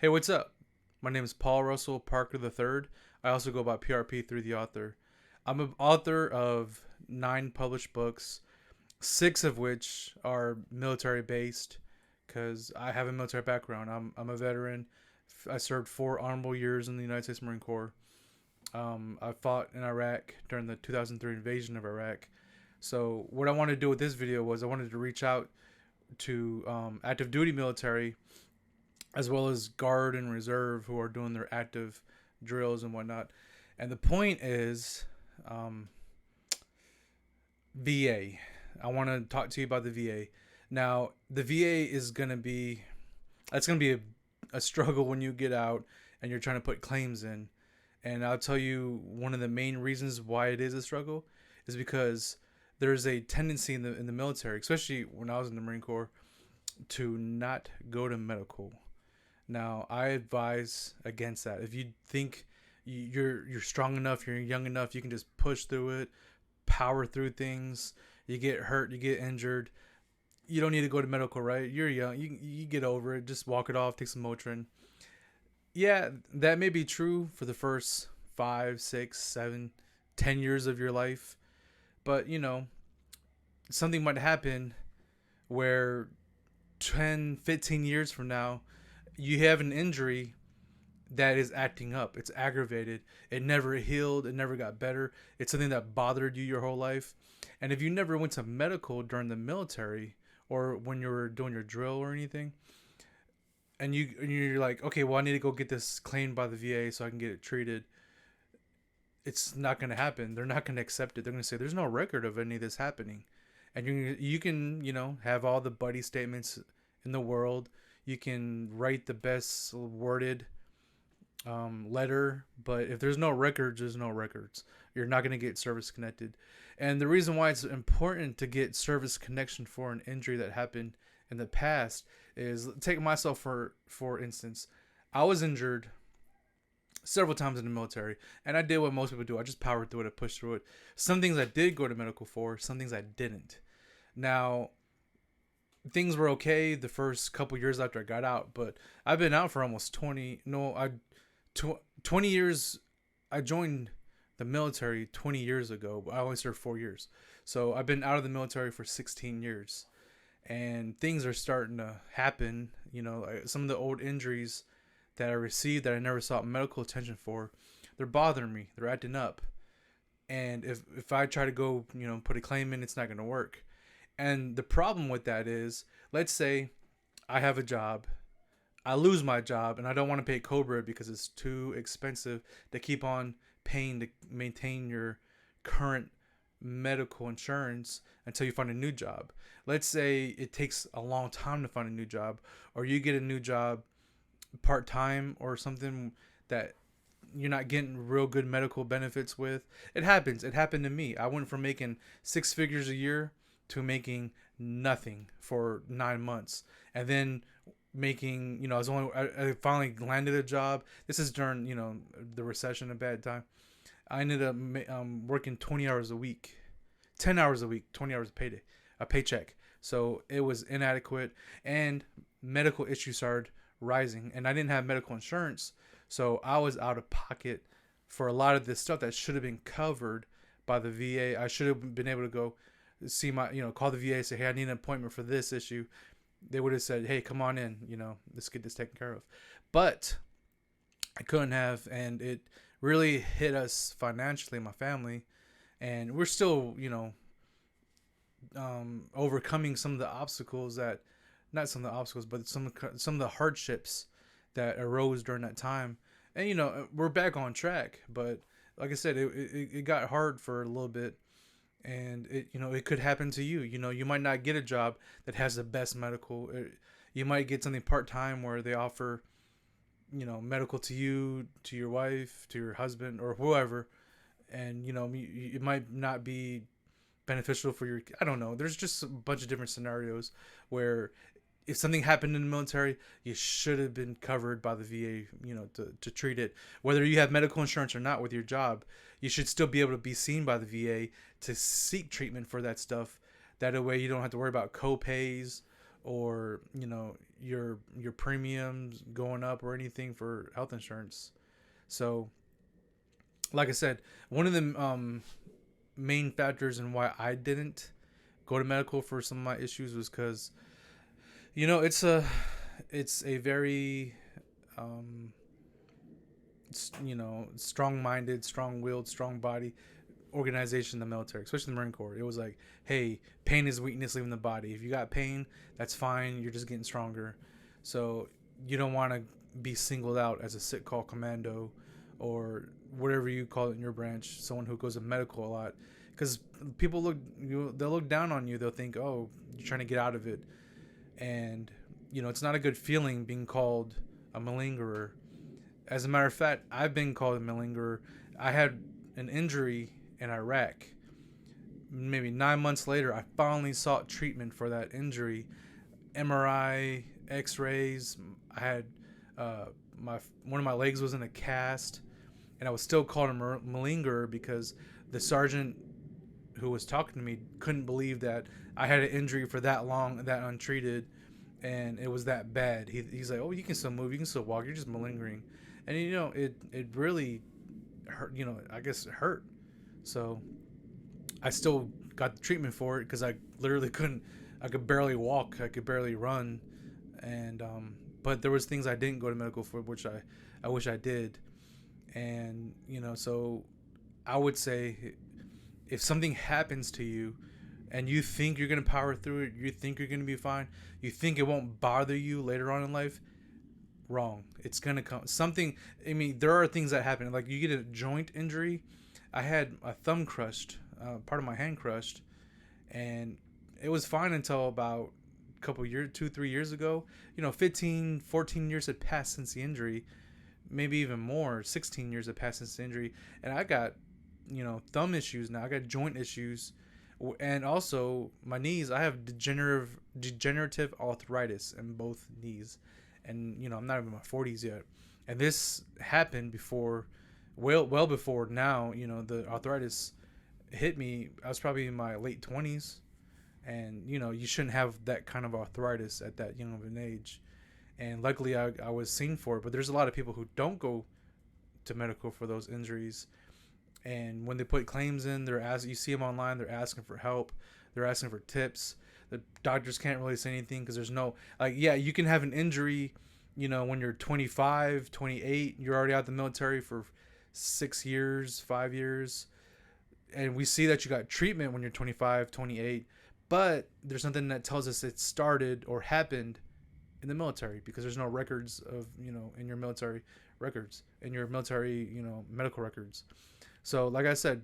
Hey, what's up? My name is Paul Russell Parker III. I also go by PRP3 the author. I'm an author of 9 published books, 6 of which are military based because I have a military background. I'm a veteran. I served 4 honorable years in the United States Marine Corps. I fought in Iraq during the 2003 invasion of Iraq. So, what I wanted to do with this video was I wanted to reach out to active duty military as well as guard and reserve who are doing their active drills and whatnot. And the point is, um, VA. I want to talk to you about the VA. Now, the VA is gonna be that's gonna be a struggle when you get out and you're trying to put claims in. And I'll tell you one of the main reasons why it is a struggle is because there's a tendency in the military, especially when I was in the Marine Corps, to not go to medical. Now, I advise against that. If you think you're strong enough, you're young enough, you can just push through it, power through things. You get hurt, you get injured. You don't need to go to medical, right? You're young. You get over it. Just walk it off. Take some Motrin. Yeah, that may be true for the first 5, 6, 7, 10 years of your life, but something might happen where 10, 15 years from now, you have an injury that is acting up. It's aggravated. It never healed. It never got better. It's something that bothered you your whole life. And if you never went to medical during the military or when you were doing your drill or anything, and you're like, okay, well, I need to go get this claimed by the VA so I can get it treated. It's not going to happen. They're not going to accept it. They're going to say there's no record of any of this happening, and you can have all the buddy statements in the world. You can write the best worded letter, but if there's no records, there's no records. You're not going to get service connected. And the reason why it's important to get service connection for an injury that happened in the past is, take myself for instance. I was injured several times in the military, and I did what most people do. I just powered through it, I pushed through it. Some things I did go to medical for, some things I didn't. Now, things were okay the first couple years after I got out, but I've been out for almost 20 no I 20 years. I joined the military 20 years ago, but I only served 4 years. So I've been out of the military for 16 years. And things are starting to happen. Some of the old injuries that I received that I never sought medical attention for, they're bothering me. They're acting up. And if I try to go, put a claim in, it's not going to work. And the problem with that is, let's say I have a job, I lose my job, and I don't want to pay Cobra because it's too expensive to keep on paying to maintain your current medical insurance until you find a new job. Let's say it takes a long time to find a new job, or you get a new job part time or something that you're not getting real good medical benefits with. It happens. It happened to me. I went from making 6 figures a year to making nothing for 9 months, and then making I finally landed a job. This is during the recession, a bad time. I ended up working 20 hours a week, 10 hours a week, 20 hours a paycheck. So it was inadequate, and medical issues started rising, and I didn't have medical insurance, so I was out of pocket for a lot of this stuff that should have been covered by the VA. I should have been able to go see call the VA, say, hey, I need an appointment for this issue. They would have said, hey, come on in, let's get this taken care of. But I couldn't have, and it really hit us financially, my family, and we're still, overcoming some of the obstacles that, not some of the obstacles, but some of the hardships that arose during that time. And we're back on track, but like I said, it got hard for a little bit, and it could happen to you. You might not get a job that has the best medical. You might get something part time where they offer medical to you, to your wife, to your husband, or whoever, and it might not be beneficial for your. I don't know. There's just a bunch of different scenarios where if something happened in the military, you should have been covered by the VA, to treat it. Whether you have medical insurance or not with your job, you should still be able to be seen by the VA to seek treatment for that stuff. That way you don't have to worry about co-pays or your premiums going up or anything for health insurance. So, like I said, one of the main factors in why I didn't go to medical for some of my issues was because it's a very um, strong-minded, strong-willed, strong-body organization in the military, especially the Marine Corps. It was like, hey, pain is weakness leaving the body. If you got pain, that's fine. You're just getting stronger. So you don't want to be singled out as a sick call commando or whatever you call it in your branch, someone who goes to medical a lot. Because people they'll look down on you. They'll think, oh, you're trying to get out of it. And, it's not a good feeling being called a malingerer. As a matter of fact, I've been called a malingerer. I had an injury in Iraq. Maybe 9 months later, I finally sought treatment for that injury. MRI, X-rays. I had one of my legs was in a cast, and I was still called a malingerer because the sergeant who was talking to me couldn't believe that I had an injury for that long, that untreated, and it was that bad. He's like, "Oh, you can still move, you can still walk. You're just malingering," and it really hurt. I guess it hurt. So I still got the treatment for it because I literally couldn't. I could barely walk. I could barely run, and but there was things I didn't go to medical for, which I wish I did, and so I would say if something happens to you and you think you're going to power through it, you think you're going to be fine, you think it won't bother you later on in life, wrong. It's going to come. Something, I mean, there are things that happen. Like you get a joint injury. I had a thumb crushed, part of my hand crushed, and it was fine until about a couple years, 2-3 years ago. 15, 14 years had passed since the injury, maybe even more, 16 years had passed since the injury, and I got thumb issues now. I got joint issues, and also my knees. I have degenerative arthritis in both knees, and I'm not even in my 40s yet, and this happened before, well before now. The arthritis hit me. I was probably in my late 20s, and you shouldn't have that kind of arthritis at that young of an age, and luckily I was seen for it. But there's a lot of people who don't go to medical for those injuries. And when they put claims in, you see them online, they're asking for help, they're asking for tips. The doctors can't really say anything because there's no, yeah, you can have an injury, when you're 25, 28, you're already out of the military for 6 years, 5 years. And we see that you got treatment when you're 25, 28, but there's nothing that tells us it started or happened in the military because there's no records of, in your military records, in your military, medical records. So, like I said,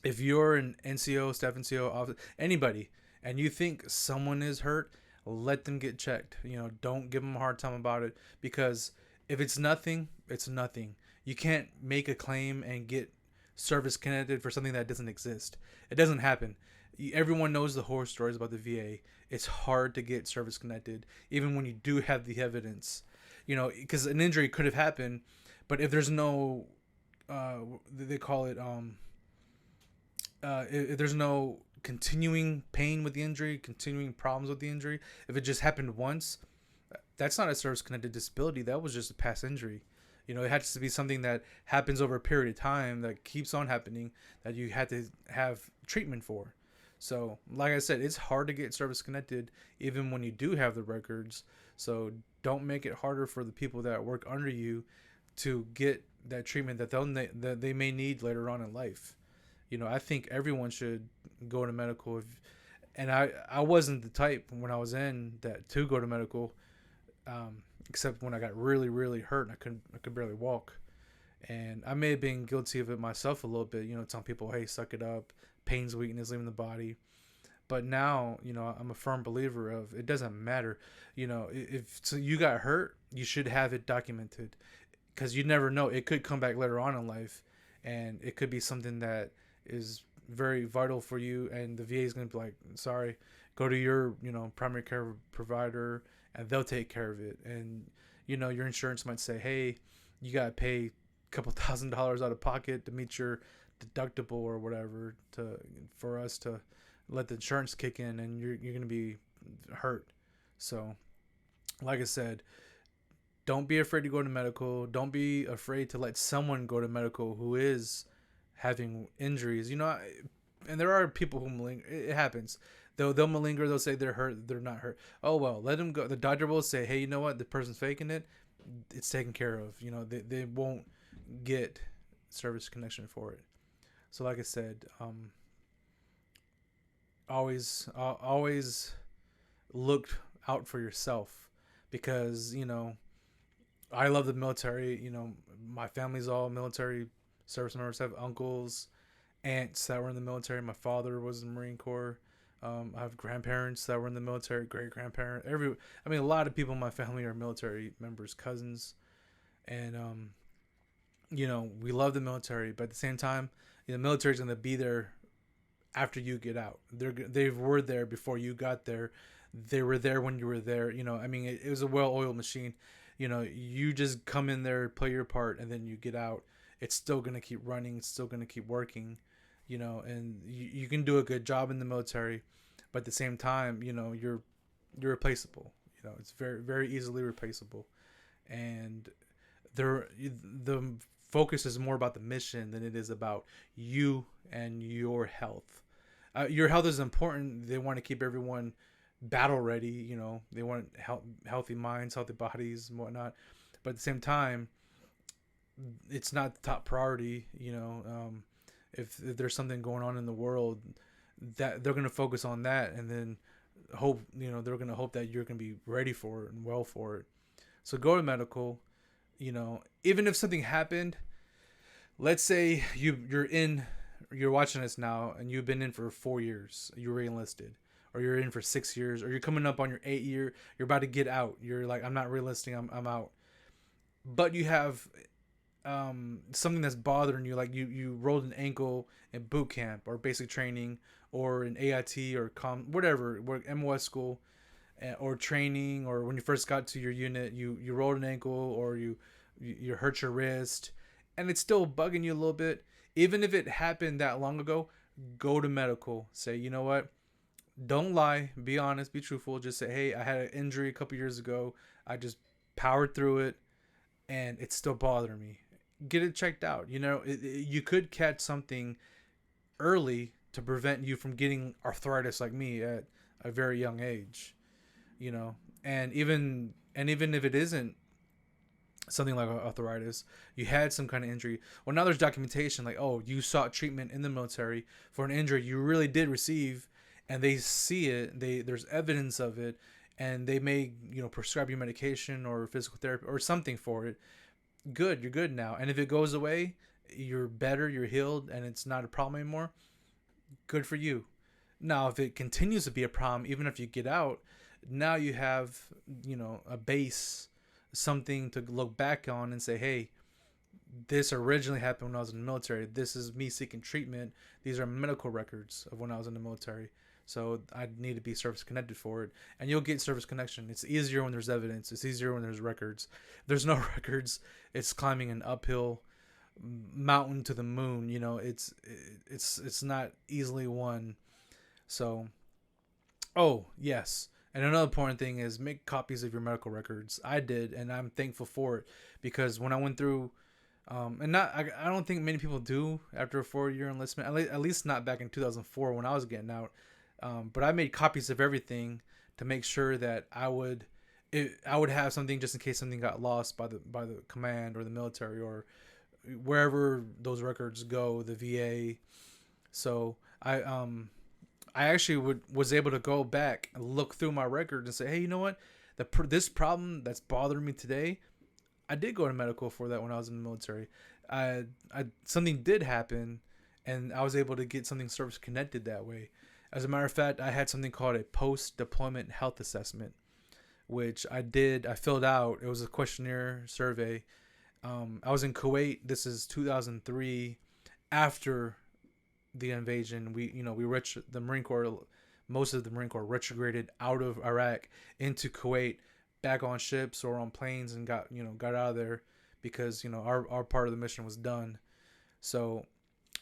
if you're an NCO, staff NCO, officer, anybody, and you think someone is hurt, let them get checked. Don't give them a hard time about it, because if it's nothing, it's nothing. You can't make a claim and get service connected for something that doesn't exist. It doesn't happen. Everyone knows the horror stories about the VA. It's hard to get service connected, even when you do have the evidence. Because an injury could have happened, but if there's no they call it if there's no continuing pain with the injury, continuing problems with the injury, if it just happened once, that's not a service connected disability. That was just a past injury. It has to be something that happens over a period of time, that keeps on happening, that you had to have treatment for. So, like I said, it's hard to get service connected even when you do have the records. So don't make it harder for the people that work under you to get that treatment that they may need later on in life. I think everyone should go to medical. And I wasn't the type when I was in that to go to medical, except when I got really, really hurt and I could barely walk. And I may have been guilty of it myself a little bit, telling people, hey, suck it up, pain's weakness leaving the body. But now, I'm a firm believer of it doesn't matter. If you got hurt, you should have it documented, because you never know. It could come back later on in life, and it could be something that is very vital for you, and the VA is going to be like, sorry, go to your, primary care provider, and they'll take care of it. And, your insurance might say, hey, you got to pay a couple $1,000s out of pocket to meet your deductible or whatever for us to let the insurance kick in, and you're going to be hurt. So, like I said, don't be afraid to go to medical. Don't be afraid to let someone go to medical who is having injuries. And there are people who malinger. It happens. They'll malinger. They'll say they're hurt. They're not hurt. Oh well, let them go. The doctor will say, hey, you know what? The person's faking it. It's taken care of. They won't get service connection for it. So like I said, always look out for yourself, because I love the military. My family's all military service members. I have uncles, aunts that were in the military. My father was in the Marine Corps. I have grandparents that were in the military, great grandparent. A lot of people in my family are military members, cousins, and we love the military. But at the same time, the military's gonna be there after you get out. They were there before you got there. They were there when you were there. It was a well-oiled machine. You just come in there, play your part, and then you get out. It's still gonna keep running. It's still gonna keep working. And you can do a good job in the military, but at the same time, you're replaceable. It's very, very easily replaceable, and the focus is more about the mission than it is about you and your health. Your health is important. They want to keep everyone battle ready. They want healthy minds, healthy bodies, and whatnot. But at the same time, it's not the top priority. If there's something going on in the world, that they're going to focus on that, and then hope they're going to hope that you're going to be ready for it and well for it. So go to medical. Even if something happened, let's say you're watching us now and you've been in for 4 years, you were enlisted, or you're in for 6 years, or you're coming up on your 8th year, you're about to get out, you're like, I'm not re-enlisting, I'm out, but you have something that's bothering you, like you rolled an ankle in boot camp or basic training or in AIT or whatever, MOS school, or training, or when you first got to your unit, you rolled an ankle, or you hurt your wrist, and it's still bugging you a little bit. Even if it happened that long ago, go to medical. Say, you know what? Don't lie. Be honest. Be truthful. Just say, hey, I had an injury a couple years ago. I just powered through it, and it's still bothering me. Get it checked out. You could catch something early to prevent you from getting arthritis like me at a very young age. And even if it isn't something like arthritis, you had some kind of injury. Well, now there's documentation, like, oh, you sought treatment in the military for an injury you really did receive, and they see it. There's evidence of it, and they may prescribe you medication or physical therapy or something for it. Good, you're good now. And if it goes away, you're better, you're healed, and it's not a problem anymore. Good for you. Now, if it continues to be a problem, even if you get out, now you have a base, something to look back on and say, hey, this originally happened when I was in the military. This is me seeking treatment. These are medical records of when I was in the military. So I need to be service connected for it. And you'll get service connection. It's easier when there's evidence. It's easier when there's records. If there's no records, it's climbing an uphill mountain to the moon. It's not easily won. So, oh yes. And another important thing is make copies of your medical records. I did, and I'm thankful for it, because when I went through, I don't think many people do after a 4-year enlistment, at least not back in 2004 when I was getting out. But I made copies of everything to make sure that I would have something just in case something got lost by the command or the military or wherever those records go, the VA. So I actually was able to go back and look through my record and say, hey, you know what? This problem that's bothering me today, I did go to medical for that when I was in the military. Something did happen, and I was able to get something service connected that way. As a matter of fact, I had something called a post-deployment health assessment, which I filled out. It was a questionnaire survey. I was in Kuwait. This is 2003, after the invasion. The Marine Corps, most of the Marine Corps retrograded out of Iraq into Kuwait, back on ships or on planes, and got out of there because our part of the mission was done. So,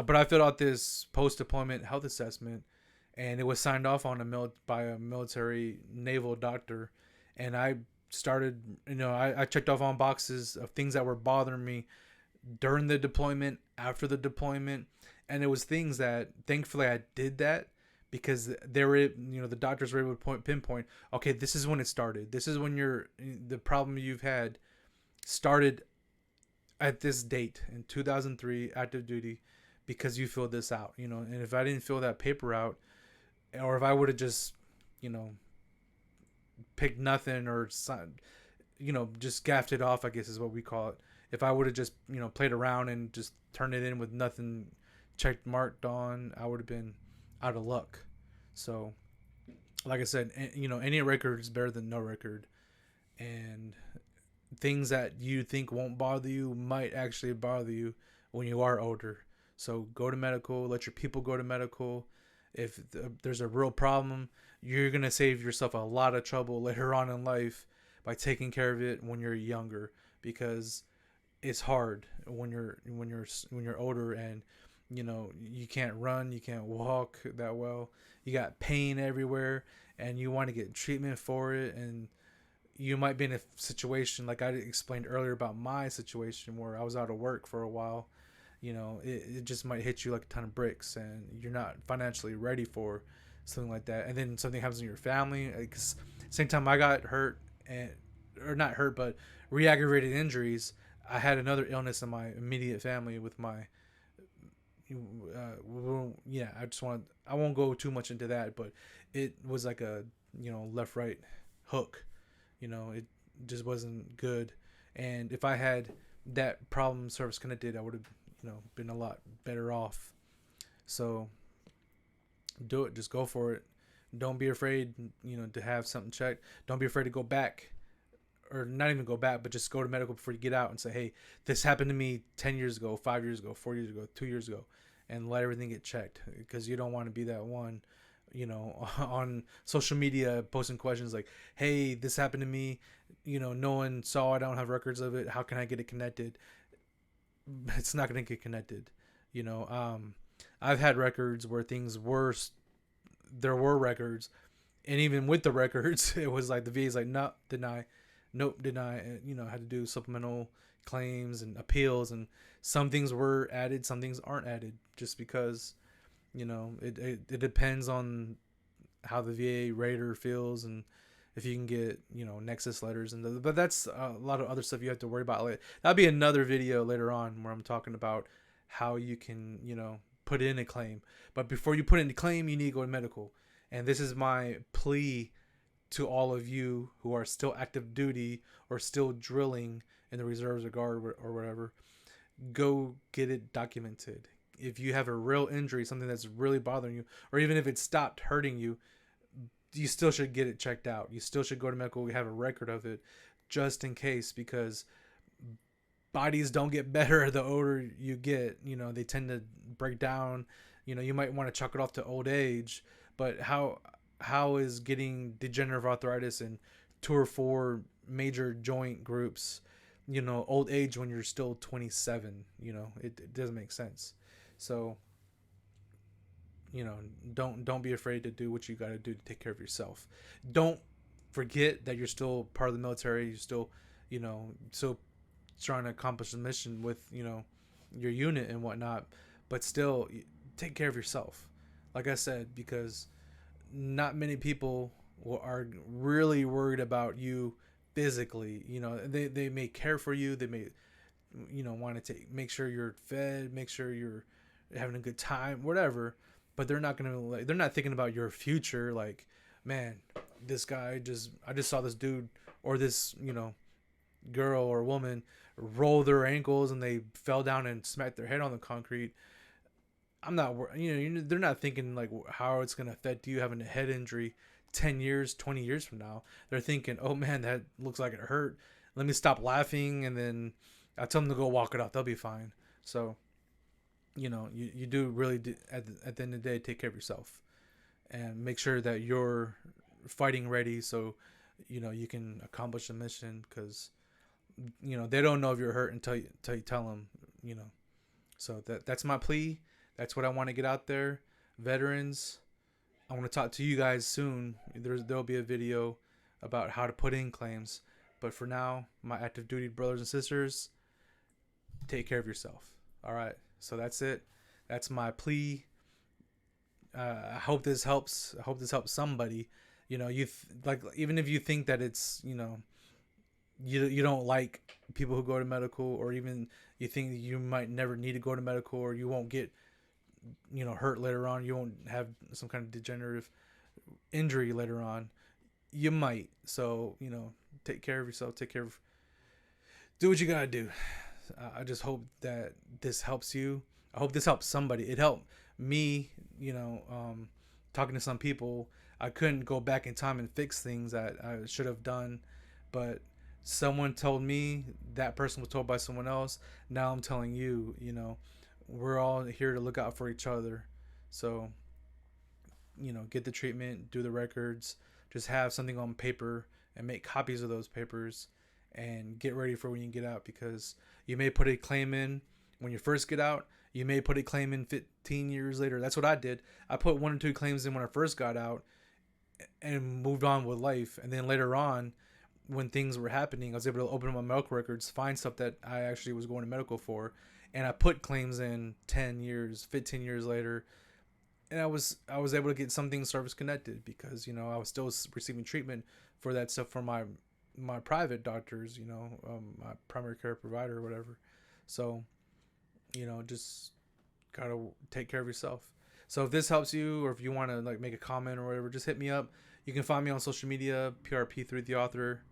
but I filled out this post-deployment health assessment, and it was signed off on by a military naval doctor, and I started, I checked off on boxes of things that were bothering me during the deployment, after the deployment, and it was things that thankfully I did that because they were, the doctors were able to pinpoint, okay, this is when it started. This is when the problem you've had started at this date in 2003 active duty because you filled this out, and if I didn't fill that paper out, or if I would have just, you know, picked nothing or just gaffed it off, I guess is what we call it. If I would have just, played around and just turned it in with nothing checked marked on, I would have been out of luck. So, like I said, any record is better than no record. And things that you think won't bother you might actually bother you when you are older. So go to medical, let your people go to medical. If there's a real problem, you're going to save yourself a lot of trouble later on in life by taking care of it when you're younger, because it's hard when you're older, and you can't run, you can't walk that well, you got pain everywhere, and you want to get treatment for it, and you might be in a situation like I explained earlier about my situation where I was out of work for a while. It just might hit you like a ton of bricks, and you're not financially ready for something like that. And then something happens in your family. Because same time I got hurt, or not hurt, but re-aggravated injuries, I had another illness in my immediate family with my. Yeah, I won't go too much into that, but it was like a left right hook. It just wasn't good, and if I had that problem service connected, I would have been a lot better off. So do it, just go for it. Don't be afraid to have something checked. Don't be afraid to go back, or not even go back, but just go to medical before you get out and say, hey, this happened to me 10 years ago, 5 years ago, 4 years ago, 2 years ago, and let everything get checked, because you don't want to be that one on social media posting questions like, hey, this happened to me, no one saw it, I don't have records of it, how can I get it connected? It's not going to get connected. I've had records where there were records, and even with the records, it was like the VA's like, no, deny, nope, deny. And, had to do supplemental claims and appeals, and some things were added, some things aren't added, just because it depends on how the VA rater feels, and if you can get nexus letters, but that's a lot of other stuff you have to worry about later. That'll be another video later on where I'm talking about how you can put in a claim. But before you put in a claim, you need to go to medical. And this is my plea to all of you who are still active duty or still drilling in the reserves or guard or whatever. Go get it documented. If you have a real injury, something that's really bothering you, or even if it stopped hurting you, you still should get it checked out. You still should go to medical, have a record of it, just in case, because bodies don't get better the older you get. They tend to break down. You might want to chalk it off to old age, but how is getting degenerative arthritis and 2 or 4 major joint groups, old age when you're still 27? It doesn't make sense. So don't be afraid to do what you got to do to take care of yourself. Don't forget that you're still part of the military. You're still still trying to accomplish the mission with your unit and whatnot, but still take care of yourself, like I said, because not many people are really worried about you physically. They may care for you, they may want to make sure you're fed, make sure you're having a good time, whatever, but they're not thinking about your future, like, man, I just saw this dude or this girl or woman roll their ankles and they fell down and smacked their head on the concrete. I'm not, they're not thinking like how it's going to affect you having a head injury 10 years, 20 years from now. They're thinking, oh man, that looks like it hurt. Let me stop laughing. And then I tell them to go walk it off. They'll be fine. So, you do really at the end of the day, take care of yourself and make sure that you're fighting ready. So, you can accomplish the mission, because, they don't know if you're hurt until you tell them, so that's my plea. That's what I want to get out there. Veterans, I want to talk to you guys soon. There'll be a video about how to put in claims. But for now, my active duty brothers and sisters, take care of yourself. All right. So that's it. That's my plea. I hope this helps. I hope this helps somebody. Like, even if you think that it's, you don't like people who go to medical, or even you think you might never need to go to medical, or you won't get, hurt later on. You won't have some kind of degenerative injury later on. You might. So, take care of yourself. Do what you gotta do. I just hope that this helps you. I hope this helps somebody. It helped me, talking to some people. I couldn't go back in time and fix things that I should have done, but someone told me, that person was told by someone else. Now I'm telling you, we're all here to look out for each other. So, get the treatment, do the records, just have something on paper and make copies of those papers, and get ready for when you get out, because you may put a claim in when you first get out. You may put a claim in 15 years later. That's what I did. I put 1 or 2 claims in when I first got out and moved on with life. And then later on, when things were happening, I was able to open up my medical records, find stuff that I actually was going to medical for, and I put claims in 10 years, 15 years later. And I was able to get something service connected, because I was still receiving treatment for that stuff from my private doctors, my primary care provider or whatever. So, just gotta take care of yourself. So if this helps you, or if you want to like make a comment or whatever, just hit me up. You can find me on social media, PRP3 the author.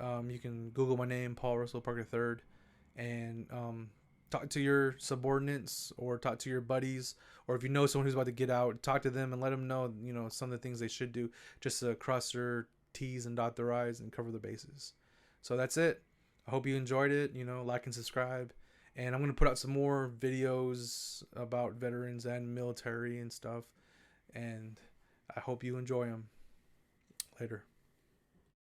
You can Google my name, Paul Russell Parker III, and talk to your subordinates, or talk to your buddies, or if you know someone who's about to get out, talk to them and let them know, some of the things they should do, just to cross their T's and dot their I's and cover the bases. So that's it. I hope you enjoyed it. Like and subscribe. And I'm going to put out some more videos about veterans and military and stuff. And I hope you enjoy them. Later.